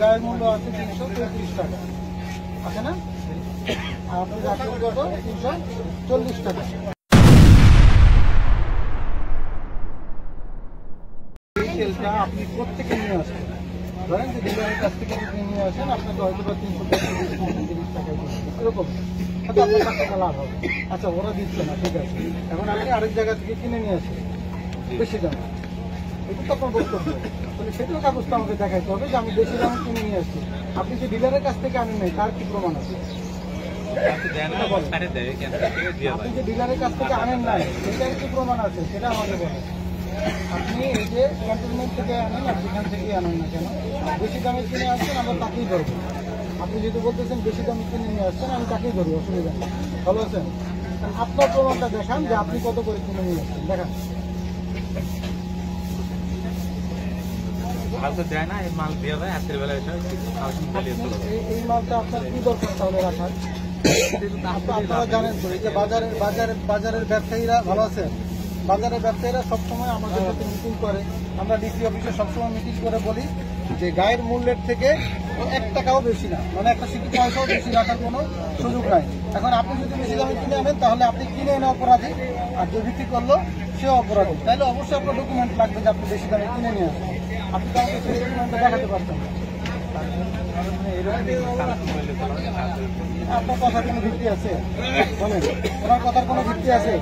গায়ের মূল্য আছে 333 টাকা, আছে না? আর আপনি রাখেন কত? 340 টাকা। এই তেলটা আপনি কোত্থেকে নিয়ে আসেন? ধরেন যে ডিলারের কাছ থেকে আপনি নিয়ে আসেন, আপনাকে হয়তো বা 330 টাকায় এরকম হয়তো আপনার 5 টাকা লাভ হবে। আচ্ছা, ওরা দিচ্ছে না, ঠিক আছে, এখন আপনি আরেক জায়গা থেকে কিনে নিয়ে আসেন বেশি দাম, এটা তো আপনার বক্তব্য। তাহলে সেটাও কাগজটা আমাকে দেখাইতে হবে যে আমি বেশি দামে কিনে নিয়ে আসছি। আপনি যে ডিলারের কাছ থেকে আনেন নাই, তার কি প্রমাণ আছে? আপনি যে ডিলারের কাছ থেকে আনেন নাই, সেটার কি প্রমাণ আছে সেটা আমাকে বলেন। আপনি এই যে ক্যান্টনমেন্ট থেকে আনেন আর যেখান থেকেই আনেন না কেন, বেশি দামে কিনে আসছেন, আমরা তাকেই ধরবো। আপনি যেহেতু বলতেছেন বেশি দামে কিনে নিয়ে আসছেন, আমি তাকেই ধরি, অসুবিধা নেই। ভালো আছেন? আপনার প্রমাণটা দেখান যে আপনি কত করে কিনে নিয়ে আসছেন, দেখান। এই মালটা আপনার কি দরকার তাহলে রাখার? আপনারা জানেন তো, এই যে বাজারের ব্যবসায়ীরা, ভালো আছেন, বাজারের ব্যবসায়ীরা সবসময় আমাদের সাথে মিটিং করে, আমরা ডিসি অফিসে সবসময় মিটিং করে বলি যে গায়ের মূল্যের থেকে 1 টাকাও বেশি না, মানে একটা সিটি পয়সাও বেশি রাখার কোনো সুযোগ নাই। এখন আপনি যদি বেশি দামে কিনে আনেন, তাহলে আপনি কিনে এনে অপরাধী, আর যে বিক্রি করলো সেও অপরাধী। তাহলে অবশ্যই আপনার ডকুমেন্ট লাগবে যে আপনি বেশি দামে কিনে নিয়ে আসেন। আপনি তো আমাকে সেই ডকুমেন্টটা দেখাতে পারতেন। আপনার কথার কোনো ভিত্তি আছে? বলেন, ওনার কথার কোনো ভিত্তি আছে?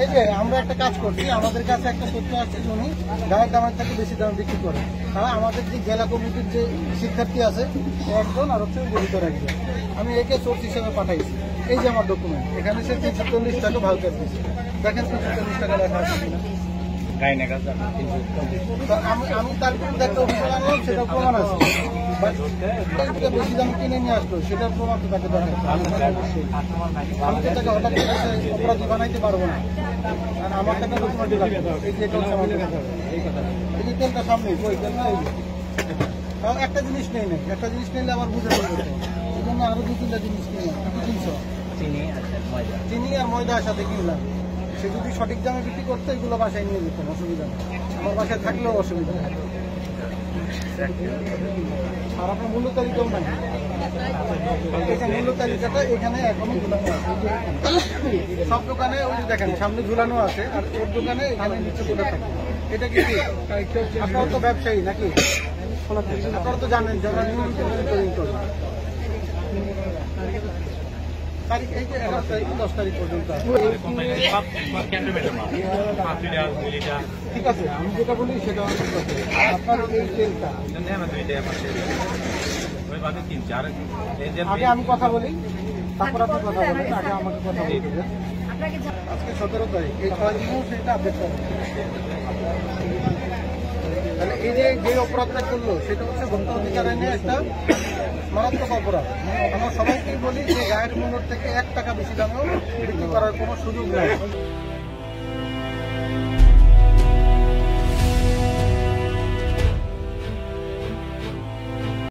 এই যে আমরা একটা কাজ করছি, আমাদের কাছে একটা তথ্য আছে, উনি গায়ের দামের থেকে বেশি দামে বিক্রি করে। তারা আমাদের যে জেলা কমিটির যে শিক্ষার্থী আছে, একজন আর হচ্ছে গরিতর একজন, আমি একে সোর্স হিসেবে পাঠাইছি। এই যে আমার ডকুমেন্ট, এখানে সে 340 টাকা ভাগ করে দিয়েছে। দেখেন 340 টাকা লেখা আছে কিনা। আমি তার বিরুদ্ধে একটা অভিযোগ আনলাম, সেটা প্রমাণ আছে। বেশি দাম কিনে নিয়ে আসলো, সেটার প্রমাণ তো তাকে দরকার। আমি তো তাকে হঠাৎ অপরাধী বানাইতে পারবো না, কারণ আমার টাকা ডকুমেন্টে লাগবে। এই যে এই যে তেলটা সামনে, ওই তেল না, এই যে তাও একটা জিনিস নেই না, একটা জিনিস নিলে আবার বুঝে পড়বে। এই জন্য আরো 2-3টা জিনিস কিনলাম। কি কিনছো? চিনি আর ময়দার সাথে কিনলাম। সে যদি সঠিক দামে বিক্রি করতো, এগুলো বাসায় নিয়ে যেতাম, অসুবিধা নেই। আমার বাসায় থাকলেও অসুবিধা নেই। আর আপনার মূল্য তালিকাও নাই, মূল্য তালিকাটা এখানে এখনো ঝুলানো আছে। সব দোকানে ওই যে দেখেন সামনে ঝুলানো আছে, আর ওর দোকানে এখানে নিচে করে থাকে। এটা কি আপনারা তো ব্যবসায়ী নাকি? আপনারা তো জানেন যে আমরা নিয়মিত মনিটরিং করি। তারিখ এই যে 11 তারিখ 10 তারিখ পর্যন্ত। ঠিক আছে, আমি যেটা বলি সেটা আপনার এই তেলটা আগে আমি কথা বলি, তারপর আপনি কথা বলেন। আগে আমাকে কথা বলতে দেন। আজকে 17 তারিখ, এই 6 দিনেও সেটা আপডেট করবেন। তাহলে এই যে অপরাধটা করলো, সেটা হচ্ছে ভোক্তা অধিকার আইনে একটা মারাত্মক অপরাধ। আমরা সবাইকে বলি যে গায়ের মূল্য থেকে 1 টাকা বেশি দামেও বিক্রি করার কোনো সুযোগ নেই।